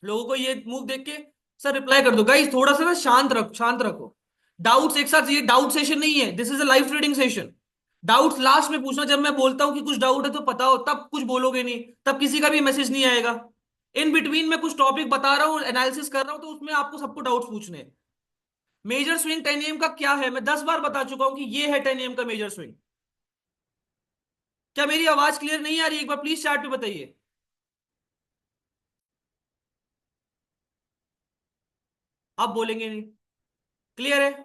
लोगों को ये मूव देख के, सर रिप्लाई कर दो गाइस, थोड़ा सा ना शांत रखो, शांत रखो। डाउट्स एक साथ, ये डाउट सेशन नहीं है, this is a live trading session. Doubts last में पूछना, जब मैं बोलता हूं कि कुछ डाउट है तो पता हो, तब कुछ बोलोगे नहीं, तब किसी का भी मैसेज नहीं आएगा। इन बिटवीन में कुछ टॉपिक बता रहा हूँ, एनालिसिस कर रहा हूं, तो उसमें आपको सबको डाउट्स पूछने हैं। मेजर स्विंग 10 AM का क्या है, मैं 10 बार बता चुका हूं कि ये है 10 AM का मेजर स्विंग। क्या मेरी आवाज क्लियर नहीं आ रही? एक बार प्लीज चैट पे बताइए। आप बोलेंगे नहीं? क्लियर है?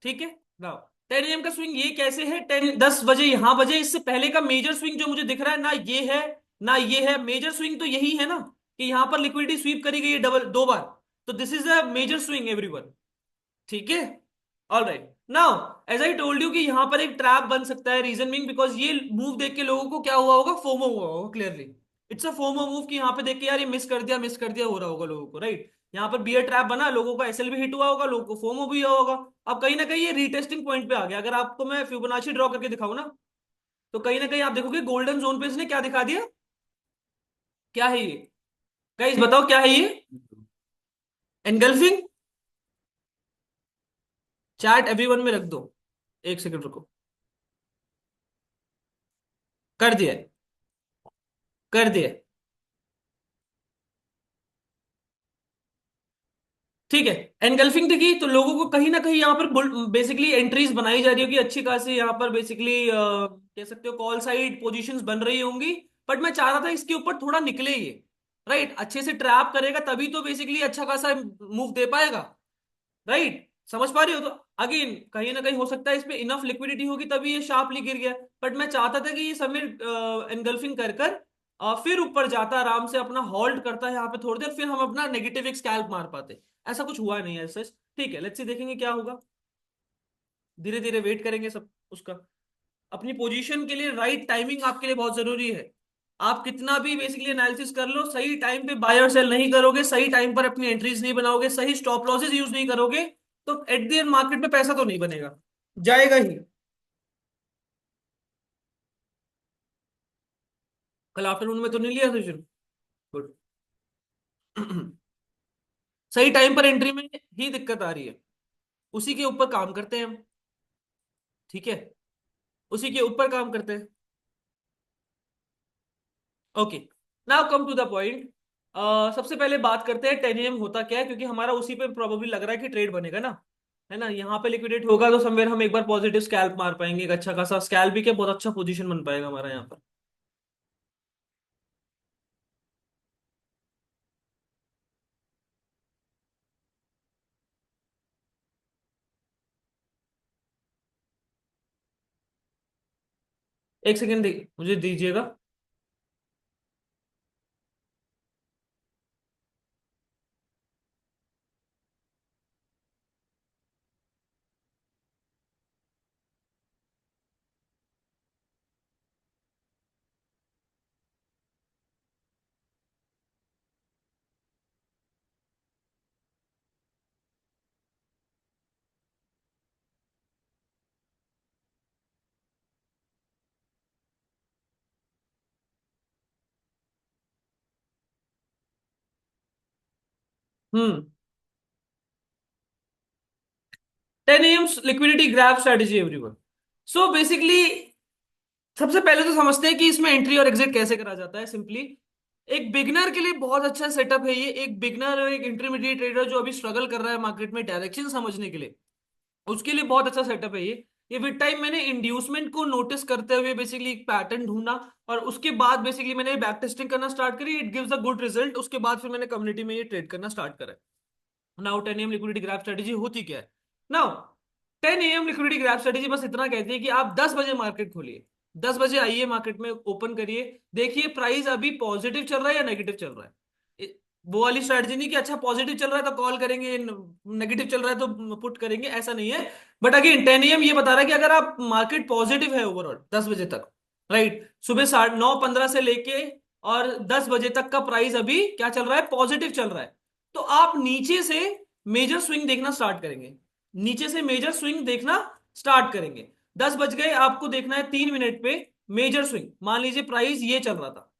ठीक है ना? 10 AM का स्विंग ये कैसे है, 10 बजे यहां बजे, इससे पहले का मेजर स्विंग जो मुझे दिख रहा है ना, ये है ना ये है। मेजर स्विंग तो यही है ना, कि यहां पर लिक्विडिटी स्वीप करी गई है डबल 2 बार। तो this is a major swing everyone. ठीक है? All right now, as I told you कि यहां पर एक ट्रैप बन सकता है, रीजन बीइंग बिकॉज ये मूव देख के लोगों को क्या हुआ होगा, फोमो हुआ होगा clearly. It's a FOMO move, कि यहाँ पे देख के यार ये मिस कर दिया हो रहा होगा लोगों को, राइट? यहाँ पर बियर ट्रैप बना, लोगों का एसएल भी हिट हुआ होगा, लोगों को फोमो भी हुआ होगा। अब कहीं ना कहीं ये रीटेस्टिंग पॉइंट पे आ गया। अगर आपको मैं फिबोनाची ड्रॉ करके दिखाऊं ना, तो कहीं ना कहीं आप देखोगे गोल्डन जोन पे इसने क्या दिखा दिया। क्या है ये? गाइस बताओ क्या है ये? एनगल्फिंग। चैट एवरीवन में रख दो, एक सेकंड रुको। कर दिया है, कर दिया है। ठीक है, एनगल्फिंग देखी तो लोगों को कहीं ना कहीं यहाँ पर बेसिकली एंट्रीज बनाई जा रही होगी अच्छी खासी, यहाँ पर बेसिकली कह सकते हो कॉल साइड पोजीशंस बन रही होंगी। बट मैं चाह रहा था इसके ऊपर थोड़ा निकले ये, राइट? अच्छे से ट्रैप करेगा तभी तो बेसिकली अच्छा खासा मूव दे पाएगा, राइट? समझ पा रही हो? तो अगेन कहीं ना कहीं हो सकता है इस पे इनफ लिक्विडिटी होगी तभी ये शार्पली गिर गया। बट मैं चाहता था कि ये समीर एनगल्फिंग कर कर फिर ऊपर जाता, आराम से अपना होल्ड करता है यहाँ पे थोड़ी देर, फिर हम अपना नेगेटिव एक स्कैल्प मार पाते। ऐसा कुछ हुआ नहीं है सच। ठीक है, लेट्स सी, देखेंगे क्या होगा। धीरे धीरे वेट करेंगे सब उसका। अपनी पोजीशन के लिए राइट टाइमिंग आपके लिए बहुत जरूरी है। आप कितना भी बेसिकली एनालिसिस कर लो, सही टाइम पे बाय और सेल नहीं करोगे, सही टाइम पर अपनी एंट्रीज नहीं बनाओगे, सही स्टॉप लॉसेस यूज नहीं करोगे, तो एट द एंड मार्केट में पैसा तो नहीं बनेगा, जाएगा ही। कल आफ्टरनून में तो नहीं लिया सेशन? गुड। सही टाइम पर एंट्री में ही दिक्कत आ रही है, उसी के ऊपर काम करते हैं हम। ठीक है, उसी के ऊपर काम करते हैं। Okay, now come to the point. सबसे पहले बात करते हैं 10 AM होता क्या है, क्योंकि हमारा उसी पे प्रोबेबली लग रहा है कि ट्रेड बनेगा ना, है ना? यहाँ पे लिक्विडेट होगा तो समवेयर हम एक बार पॉजिटिव स्कैल्प मार पाएंगे, एक अच्छा खासा स्कैल्प भी, क्या बहुत अच्छा पोजीशन बन पाएगा हमारा यहाँ पर। एक सेकेंड मुझे दीजिएगा। हम्म। 10 AM liquidity grab strategy everyone. So basically सबसे पहले तो समझते हैं कि इसमें एंट्री और एग्जिट कैसे करा जाता है। सिंपली एक बिगनर के लिए बहुत अच्छा सेटअप है ये। एक बिगनर और एक इंटरमीडिएट ट्रेडर जो अभी स्ट्रगल कर रहा है मार्केट में डायरेक्शन समझने के लिए, उसके लिए बहुत अच्छा सेटअप है ये विद टाइम मैंने इंड्यूसमेंट को नोटिस करते हुए बेसिकली एक पैटर्न ढूंढा, और उसके बाद बेसिकली मैंने बैक टेस्टिंग करना स्टार्ट करी, it gives a good result. उसके बाद फिर मैंने कम्युनिटी में ये ट्रेड करना स्टार्ट करा। Now 10 AM liquidity grab strategy होती क्या है? Now 10 AM liquidity grab strategy बस इतना कहती है कि आप 10 बजे मार्केट खोलिए, 10 बजे आइए मार्केट में, ओपन करिए, देखिए प्राइस अभी पॉजिटिव चल रहा है या नेगेटिव चल रहा है। वो वाली स्ट्रेटजी नहीं कि अच्छा पॉजिटिव चल रहा है तो कॉल करेंगे, नेगेटिव चल रहा है तो पुट करेंगे, ऐसा नहीं है। बट अगेन 10 AM ये बता रहा है कि अगर आप मार्केट पॉजिटिव है ओवरऑल 10 बजे तक, राइट, सुबह 9:15 से लेके और 10 बजे तक का प्राइस अभी क्या चल रहा है, पॉजिटिव चल रहा है। तो आप नीचे से मेजर स्विंग देखना स्टार्ट करेंगे, नीचे से मेजर स्विंग देखना स्टार्ट करेंगे। 10 बज गए, आपको देखना है 3 मिनट पे मेजर स्विंग। मान लीजिए प्राइस ये चल रहा था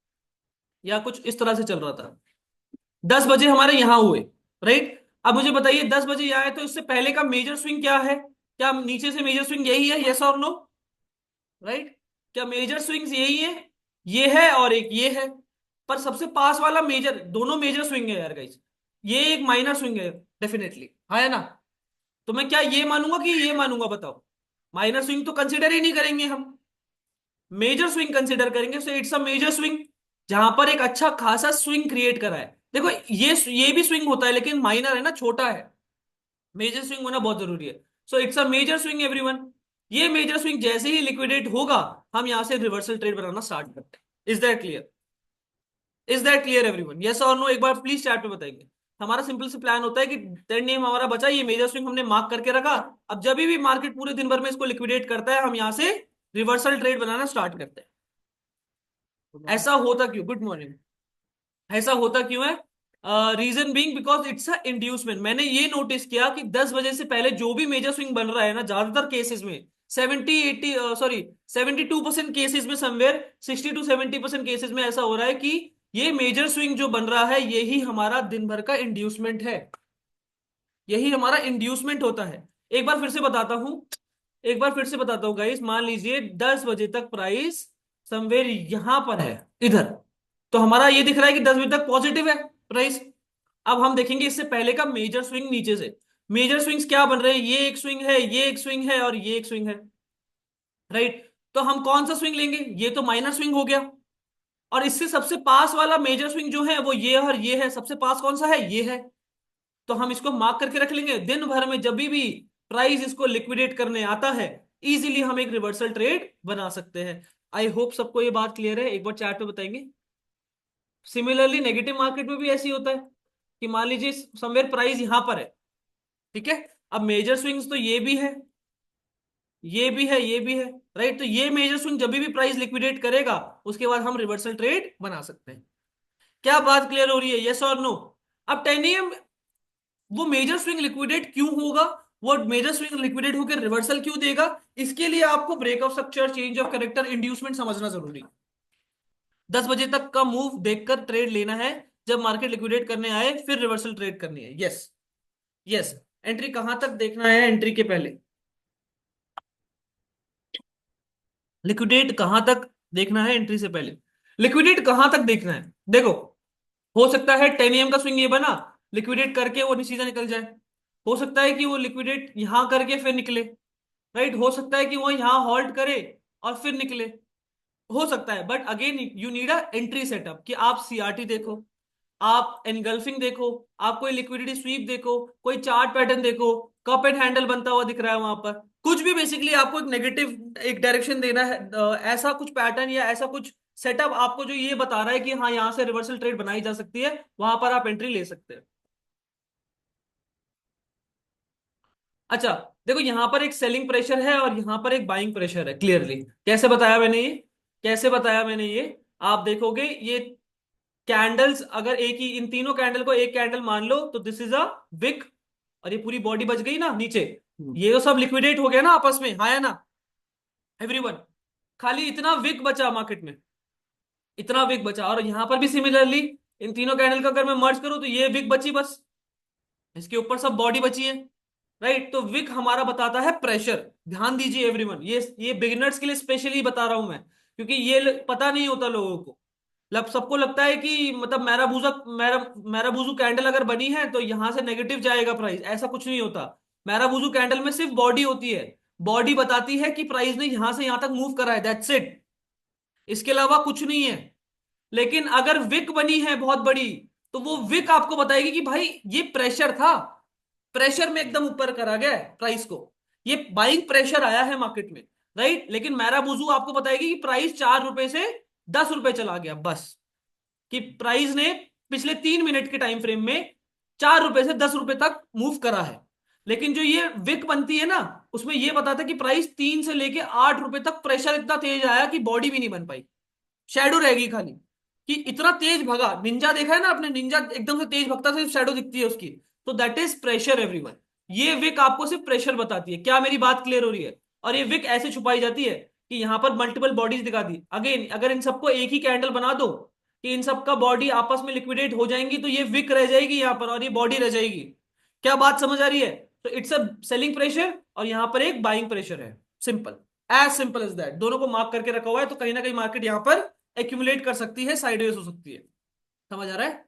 या कुछ इस तरह से चल रहा था, 10 बजे हमारे यहां हुए, राइट। अब मुझे बताइए 10 बजे यहाँ है तो इससे पहले का मेजर स्विंग क्या है, क्या नीचे से मेजर स्विंग यही है, यस और नो, राइट। क्या मेजर स्विंग्स यही है, ये है और एक ये है। पर सबसे पास वाला मेजर, दोनों मेजर स्विंग है यार गाइस, ये एक माइनर स्विंग है डेफिनेटली, है ना। तो मैं क्या ये मानूंगा कि ये मानूंगा, बताओ। माइनर स्विंग तो कंसिडर ही नहीं करेंगे हम, मेजर स्विंग कंसिडर करेंगे। So it's a major swing, जहां पर एक अच्छा खासा स्विंग क्रिएट करा है। देखो ये भी स्विंग होता है लेकिन माइनर है ना, छोटा है। मेजर स्विंग होना बहुत जरूरी है। So it's a major swing everyone. ये मेजर स्विंग जैसे ही लिक्विडेट होगा, हम यहां से रिवर्सल ट्रेड बनाना स्टार्ट करते हैं। Is that clear, is that clear everyone, yes और नो, एक बार प्लीज चैट पे बताएंगे। हमारा सिंपल से प्लान होता है कि ट्रेंड नेम हमारा बचा, ये मेजर स्विंग हमने मार्क करके रखा। अब जब भी मार्केट पूरे दिन भर में इसको लिक्विडेट करता है, हम यहां से रिवर्सल ट्रेड बनाना स्टार्ट करते हैं। ऐसा होता क्यों, गुड मॉर्निंग, ऐसा होता क्यों है, reason being because it's a inducement. मैंने ये नोटिस किया कि 10 बजे से पहले जो भी मेजर स्विंग बन रहा है ना, ज्यादातर केसेस में 70 80 सॉरी 72% केसेस में, समवेयर 60 to 70% केसेस में ऐसा हो रहा है कि ये मेजर स्विंग जो बन रहा है यही हमारा दिन भर का इंड्यूसमेंट है, यही हमारा इंड्यूसमेंट होता है। एक बार फिर से बताता हूं, एक बार फिर से बताता हूं गाइस। मान लीजिए 10 बजे तक प्राइस समवेयर यहां पर है, इधर। तो हमारा ये दिख रहा है कि 10 बजे तक पॉजिटिव है प्राइस। अब हम देखेंगे इससे पहले का मेजर स्विंग नीचे से। मेजर स्विंग्स क्या बन रहे हैं, ये एक स्विंग है, ये एक स्विंग है और ये एक स्विंग है, राइट। तो हम कौन सा स्विंग लेंगे, ये तो माइनर स्विंग हो गया। और इससे सबसे पास वाला मेजर स्विंग जो है वो ये और ये है, सबसे पास कौन सा है, ये है। तो हम इसको मार्क करके रख लेंगे, दिन भर में जब भी प्राइस इसको लिक्विडेट करने आता है, इजीली हम एक रिवर्सल ट्रेड बना सकते हैं। आई होप सबको ये बात क्लियर है, एक बार चैट पे बताएंगे। सिमिलरली नेगेटिव मार्केट में भी ऐसे ही होता है कि मान लीजिए समवेयर प्राइस यहां पर है, ठीक है। अब मेजर स्विंग्स तो ये भी है, ये भी है, ये भी है, राइट। तो ये मेजर स्विंग जब भी प्राइस लिक्विडेट करेगा, उसके बाद हम रिवर्सल ट्रेड बना सकते हैं। क्या बात क्लियर हो रही है, यस और नो। अब 10 AM वो मेजर स्विंग लिक्विडेट क्यों होगा, वो मेजर स्विंग लिक्विडेट होकर रिवर्सल क्यों देगा, इसके लिए आपको break of structure, change of character, inducement समझना जरूरी है। 10 बजे तक का मूव देखकर ट्रेड लेना है, जब मार्केट लिक्विडेट करने आए फिर रिवर्सल ट्रेड करनी है, यस। यस, एंट्री कहां तक देखना है, एंट्री के पहले लिक्विडेट कहां तक देखना है, एंट्री से पहले लिक्विडेट कहां तक देखना है। देखो, हो सकता है 10 AM का स्विंग ये बना, लिक्विडेट करके वो सीधा निकल जाए। हो सकता है कि वो लिक्विडेट यहां करके फिर निकले, राइट। हो सकता है कि वो यहां हॉल्ट करे और फिर निकले, हो सकता है। But again you need a entry setup, कि आप सीआरटी देखो, आप एनगल्फिंग देखो, आप कोई लिक्विडिटी स्वीप देखो, कोई चार्ट पैटर्न देखो, कप एंड हैंडल बनता हुआ दिख रहा है वहां पर, कुछ भी। बेसिकली आपको एक नेगेटिव एक डायरेक्शन देना है, ऐसा कुछ पैटर्न या ऐसा कुछ सेटअप आपको जो ये बता रहा है कि हाँ यहां से रिवर्सल ट्रेड बनाई जा सकती है, वहां पर आप एंट्री ले सकते हैं। अच्छा, देखो यहां पर एक सेलिंग प्रेशर है और यहां पर एक बाइंग प्रेशर है, क्लियरली। कैसे बताया मैंने ये, कैसे बताया मैंने ये, आप देखोगे ये कैंडल्स, अगर एक ही इन तीनों कैंडल को एक कैंडल मान लो तो दिस इज अ विक, और ये पूरी बॉडी बच गई ना नीचे, ये तो सब लिक्विडेट हो गया ना आपस में, हाँ या ना एवरीवन। खाली इतना विक बचा मार्केट में, इतना विक बचा। और यहां पर भी सिमिलरली इन तीनों कैंडल का अगर मैं मर्ज करूं तो ये विक बची बस, इसके ऊपर सब बॉडी बची है, राइट। तो विक हमारा बताता है प्रेशर। ध्यान दीजिए एवरीवन, ये बिगिनर्स के लिए स्पेशली बता रहा हूं मैं, क्योंकि ये पता नहीं होता लोगों को। सबको लगता है कि मतलब मैराबूजू कैंडल अगर बनी है तो यहां से नेगेटिव जाएगा प्राइस, ऐसा कुछ नहीं होता। मैराबूजू कैंडल में सिर्फ बॉडी होती है, बॉडी बताती है कि प्राइस ने यहां से यहां तक मूव करा है, दैट्स इट, इसके अलावा कुछ नहीं है। लेकिन अगर विक बनी है बहुत बड़ी, तो वो विक आपको बताएगी कि भाई ये प्रेशर था, प्रेशर में एकदम ऊपर करा गया है प्राइस को, ये बाइंग प्रेशर आया है मार्केट में, राइट। लेकिन मैराबूजू आपको बताएगी कि प्राइस 4 रुपए से 10 रुपए चला गया बस, कि प्राइस ने पिछले 3 मिनट के टाइम फ्रेम में 4 रुपए से 10 रुपए तक मूव करा है। लेकिन जो ये विक बनती है ना, उसमें ये बताता है कि प्राइस 3 से लेके 8 रुपए तक प्रेशर इतना तेज आया कि बॉडी भी नहीं बन पाई, शेडो रहेगी खाली, कि इतना तेज भगा, निंजा देखा है ना आपने, निंजा एकदम से तेज भगता, सिर्फ शैडो दिखती है उसकी। तो दैट इज प्रेशर एवरीवन। ये विक आपको सिर्फ प्रेशर बताती है। क्या मेरी बात क्लियर हो रही है? और ये विक ऐसे छुपाई जाती है कि यहां पर मल्टीपल बॉडीज दिखा दी। अगेन अगर इन सबको एक ही कैंडल बना दो कि इन सबका बॉडी आपस में लिक्विडेट हो जाएंगी, तो ये विक रह जाएगी यहां पर और ये बॉडी रह जाएगी। क्या बात समझ आ रही है? तो इट्स अ सेलिंग प्रेशर और यहां पर एक बाइंग प्रेशर है। Simple, as simple as that. दोनों को मार्क करके रखा हुआ है, तो कहीं ना कहीं मार्केट यहां पर एक्यूमुलेट कर सकती है, साइडवेज हो सकती है। समझ आ रहा है?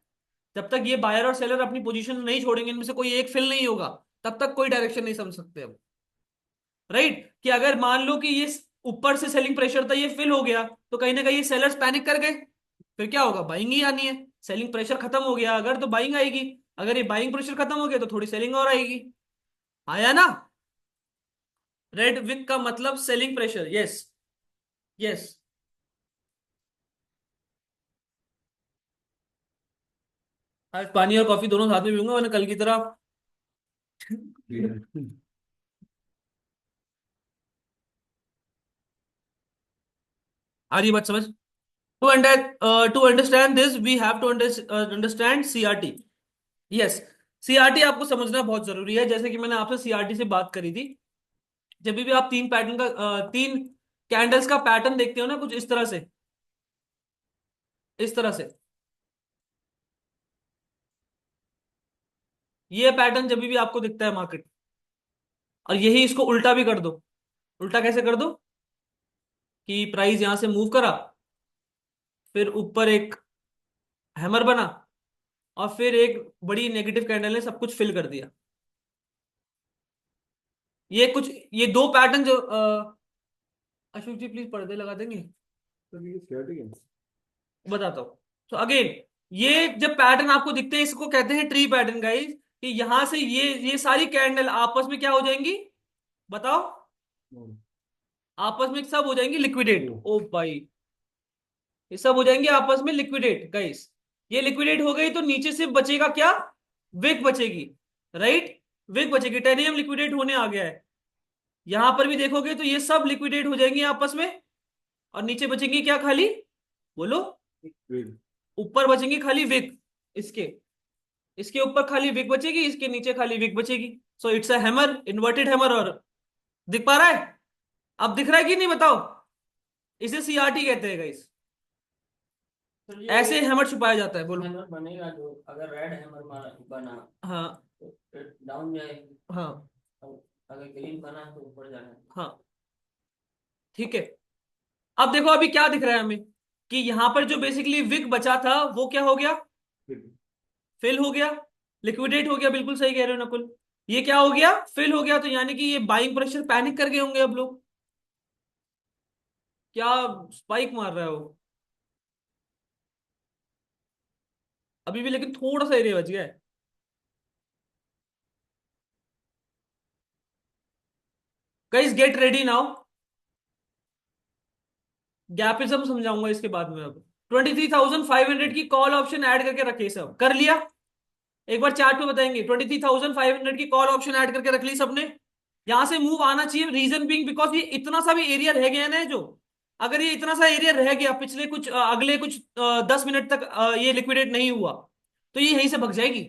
जब तक ये बायर और सेलर अपनी पोजीशन नहीं छोड़ेंगे, इनमें से कोई एक फिल नहीं होगा, तब तक कोई डायरेक्शन नहीं समझ सकते हम। राइट? कि अगर मान लो कि ये ऊपर से सेलिंग प्रेशर था, ये फिल हो गया, तो कहीं ना कहीं सेलर्स पैनिक कर गए, फिर क्या होगा? बाइंग ही आनी है। सेलिंग प्रेशर खत्म हो गया अगर, तो बाइंग आएगी। अगर ये बाइंग प्रेशर खत्म हो गया तो थोड़ी सेलिंग और आएगी। आया ना? रेड विक का मतलब सेलिंग प्रेशर। Yes, yes. आज पानी और कॉफी दोनों साथ में पीऊंगा, वरना कल की तरह। Yeah. आ रही बात समझ? To understand this we have to understand CRT. Yes, CRT आपको समझना बहुत जरूरी है। जैसे कि मैंने आपसे सीआरटी से बात करी थी, जब भी आप तीन पैटर्न का तीन कैंडल्स का पैटर्न देखते हो ना, कुछ इस तरह से, इस तरह से, ये पैटर्न जब भी आपको दिखता है मार्केट, और यही इसको उल्टा भी कर दो। उल्टा कैसे कर दो? कि प्राइस यहां से मूव करा, फिर ऊपर एक हैमर बना, और फिर एक बड़ी नेगेटिव कैंडल ने सब कुछ फिल कर दिया। ये कुछ, ये दो पैटर्न जो अशोक जी प्लीज पर्दे लगा देंगे? तो ये क्या है? बताता हूँ। तो अगेन, ये जब पैटर्न आपको दिखते हैं, इसको कहते हैं ट्री पैटर्न गाइस। कि यहां से ये सारी कैंडल आपस में क्या हो जाएंगी? बताओ। आपस में सब हो जाएंगी लिक्विडेट। ओ भाई, ये सब हो जाएंगे आपस में लिक्विडेट गाइस। ये लिक्विडेट हो गई तो नीचे से बचेगा क्या? विक बचेगी। राइट? विक बचेगी। टेनियम लिक्विडेट होने आ गया है। यहां पर भी देखोगे तो ये सब लिक्विडेट हो जाएंगे आपस में, और नीचे बचेंगी क्या खाली? बोलो। ऊपर बचेंगी खाली विक। इसके इसके ऊपर खाली विक बचेगी, इसके नीचे खाली विक बचेगी। सो it's a hammer, inverted hammer. और दिख पा रहा है? अब दिख रहा है कि नहीं बताओ? इसे सीआरटी कहते हैं गाइस। तो ये ऐसे हैमर छुपाया जाता है। बोलो। हैमर बनेगा, जो अगर रेड हैमर बना हाँ, तो डाउन जाएगी, हाँ, और अगर ग्रीन बना तो ऊपर जाना है। हाँ। ठीक है। अब देखो अभी क्या दिख रहा है हमें, कि यहां पर जो बेसिकली विक बचा था वो क्या हो गया? फिल हो गया, लिक्विडेट हो गया। बिल्कुल सही कह रहे हो नकुल। ये क्या हो गया? फिल हो गया। तो यानी कि ये बाइंग प्रेशर, पैनिक कर गए होंगे अब लोग। क्या स्पाइक मार रहा है वो अभी भी, लेकिन थोड़ा सा एरिया बच गया है। Guys get ready now. गैपिज्म समझाऊंगा इसके बाद में। अब 23,500 की कॉल ऑप्शन ऐड करके रखे, सब कर लिया? एक बार चार्ट पे बताएंगे। 23,500 की कॉल ऑप्शन ऐड करके रख ली सबने। यहां से मूव आना चाहिए, रीजन बीइंग बिकॉज ये इतना सा भी एरिया रह गया ना, जो अगर ये इतना सा एरिया रह गया पिछले कुछ अगले कुछ 10 मिनट तक ये लिक्विडेट नहीं हुआ, तो ये यहीं से भग जाएगी।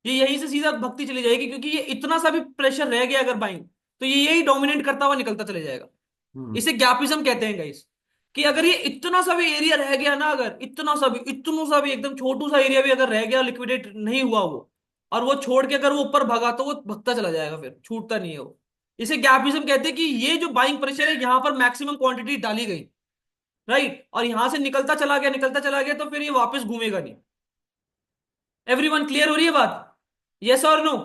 ये यहीं से सीधा भगती चली जाएगी, क्योंकि ये इतना सा भी प्रेशर रह गया अगर बाइंग, तो ये यही डोमिनेट करता हुआ निकलता चले जाएगा। इसे गैपिज्म कहते हैं गाइस। कि अगर ये इतना सा भी एरिया रह गया ना, अगर इतना सा भी एकदम छोटू सा एरिया भी अगर रह गया, लिक्विडेट नहीं हुआ वो, और वो छोड़ के अगर वो ऊपर भगा, तो वो भगता चला जाएगा, फिर छूटता नहीं है वो। इसे गैपिज्म कहते हैं। कि ये जो बाइंग प्रेशर है, यहां पर मैक्सिमम क्वांटिटी डाली गई, राइट, और यहां से निकलता चला गया, निकलता चला गया, तो फिर ये वापस घूमेगा नहीं। एवरीवन क्लियर हो रही है बात? यस और नो?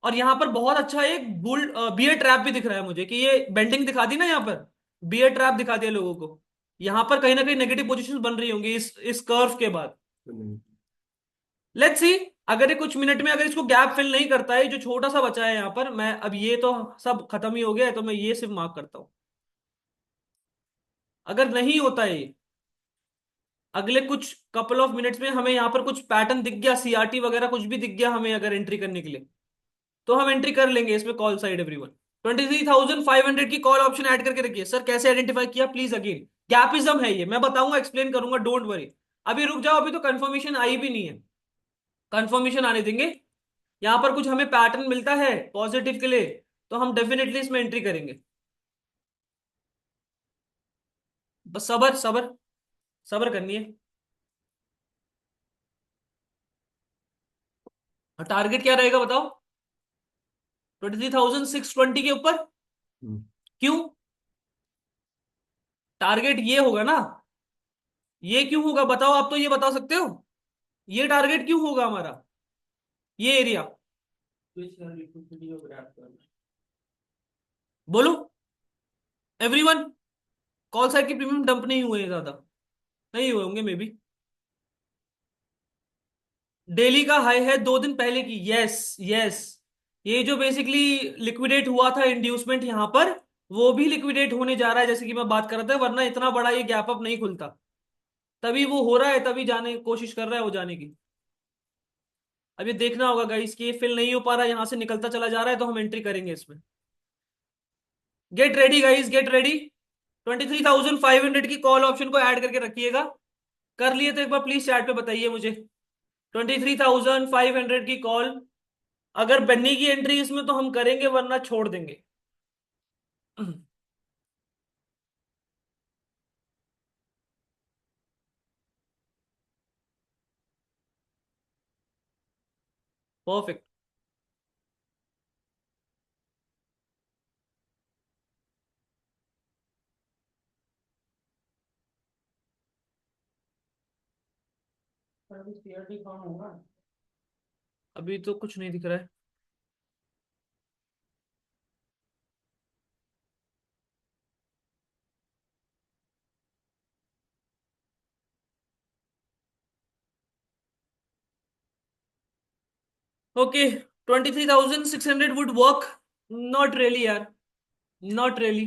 और यहां पर बहुत अच्छा एक बुल बियर ट्रैप भी दिख रहा है मुझे, कि ये बेंडिंग दिखा दी ना यहां पर, बियर ट्रैप दिखा दिया लोगों को। यहां पर कहीं ना कहीं नेगेटिव पोजीशंस बन रही होंगी इस कर्व के बाद। Let's see. अगर ये कुछ मिनट में अगर इसको गैप फिल नहीं करता है, जो छोटा सा बचा है यहां पर, मैं अब ये तो सब खत्म ही हो गया है, तो मैं ये सिर्फ मार्क करता हूं। अगर नहीं होता है ये, अगले कुछ कपल ऑफ मिनट्स में हमें यहां पर कुछ पैटर्न दिख गया, सीआरटी वगैरह कुछ भी दिख गया हमें अगर एंट्री करने के लिए, तो हम एंट्री कर लेंगे इसमें कॉल साइड एवरीवन। 23,500 की कॉल ऑप्शन ऐड करके रखिए। सर कैसे आइडेंटिफाई किया? प्लीज अगेन, गैपिज्म है ये, मैं बताऊंगा, एक्सप्लेन करूंगा, डोंट वरी। अभी रुक जाओ, अभी तो कंफर्मेशन आई भी नहीं है, कंफर्मेशन आने देंगे। यहां पर कुछ हमें पैटर्न मिलता है पॉजिटिव के लिए, तो हम डेफिनेटली इसमें एंट्री करेंगे। बस सबर सबर सबर करनी है। टारगेट क्या रहेगा बताओ? 23,620 के ऊपर। हम्म, क्यों? टारगेट ये होगा ना, ये क्यों होगा बताओ, आप तो ये बता सकते हो, ये टारगेट क्यों होगा हमारा, ये एरिया? स्विच कर लिक्विडिटी को ग्रैब करना। बोलो एवरीवन। कॉल साइड के प्रीमियम डंप नहीं हुए हैं ज्यादा, नहीं हुए होंगे मे बी। डेली का हाई है 2 दिन पहले की, यस यस। ये जो बेसिकली लिक्विडेट हुआ था इंड्यूसमेंट यहां पर, वो भी लिक्विडेट होने जा रहा है, जैसे कि मैं बात कर रहा था, वरना इतना बड़ा ये गैप अप नहीं खुलता। तभी वो हो रहा है, तभी जाने की कोशिश कर रहा है वो जाने की। अब ये देखना होगा गाइस कि ये फिल नहीं हो पा रहा है, यहां से निकलता चला जा रहा है, तो हम एंट्री करेंगे इसमें। Get ready guys, get ready. 23,500 की कॉल ऑप्शन को ऐड करके रखिएगा। कर लिए तो एक बार प्लीज चैट पे बताइए मुझे। 23,500 की कॉल, अगर बन्नी की एंट्री इसमें तो हम करेंगे, वरना छोड़ देंगे। परफेक्ट। पर अभी सीआरटी कौन होगा? अभी तो कुछ नहीं दिख रहा है। Okay, 23,600 would work. Not really यार, नॉट रियली।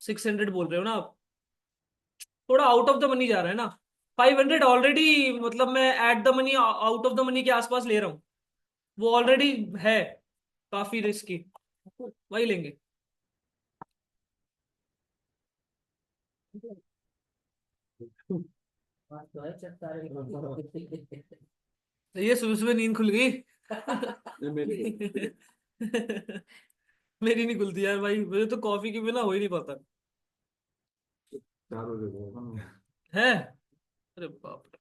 600 बोल रहे हो ना आप, थोड़ा आउट ऑफ द मनी जा रहा है ना। 500 ऑलरेडी, मतलब मैं at the money, out of the money के आसपास ले रहा हूँ, वो ऑलरेडी है काफी रिस्की, वही लेंगे। बात तो है चेक सारे। तो ये सुबह सुबह नींद खुल गई। ये मेरी मेरी नहीं खुलती यार भाई, मुझे तो कॉफी के बिना हो ही नहीं पाता। 4 बजे को है? अरे बाप रे,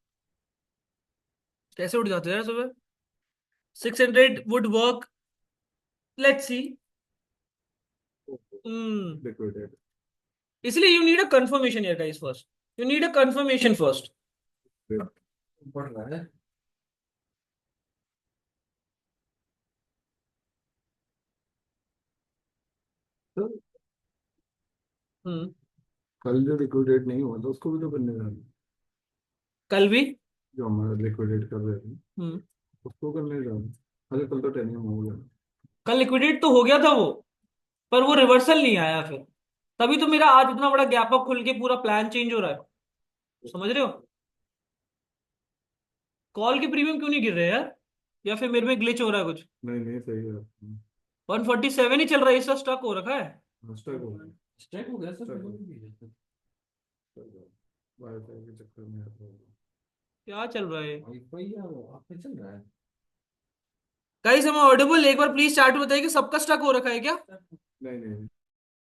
कैसे उठ जाते हो यार सुबह? 600 would work, let's see. Hmm, liquidate इसलिए यू नीड अ कंफर्मेशन यार guys first, you need a confirmation first. बढ़ रहा है। तो हम्म। कल जो लिक्विडेट नहीं हुआ था उसको भी तो करने जाना, कल भी। जो हमारा लिक्विडेट कर रहे थे हम्म। उसको करने जाना। अरे कल तो टेनियम हो गया। कल लिक्विडेट तो हो गया था वो, पर वो रिवर्सल नहीं आया फिर, तभी तो मेरा आज इतना बड़ा गैप अप खुल के पूरा प्लान चेंज हो रहा है। समझ रहे हो? कॉल के प्रीमियम क्यों नहीं गिर रहे यार, या फिर मेरे में ग्लिच हो रहा है कुछ? नहीं नहीं सही है। 147 ही चल रहा है, इसका स्टक हो रखा है। स्टक हो गया। स्ट्राइक हो गया सर, Strike हो बिल्कुल भी नहीं है। वाईफाई के चक्कर में आता होगा। क्या चल रहा है वाईफाई या वो आपके चल रहा है? गाइस? हम ऑडिबल? एक बार प्लीज चैट में बताइए कि सबका स्टक हो रखा है क्या? नहीं नहीं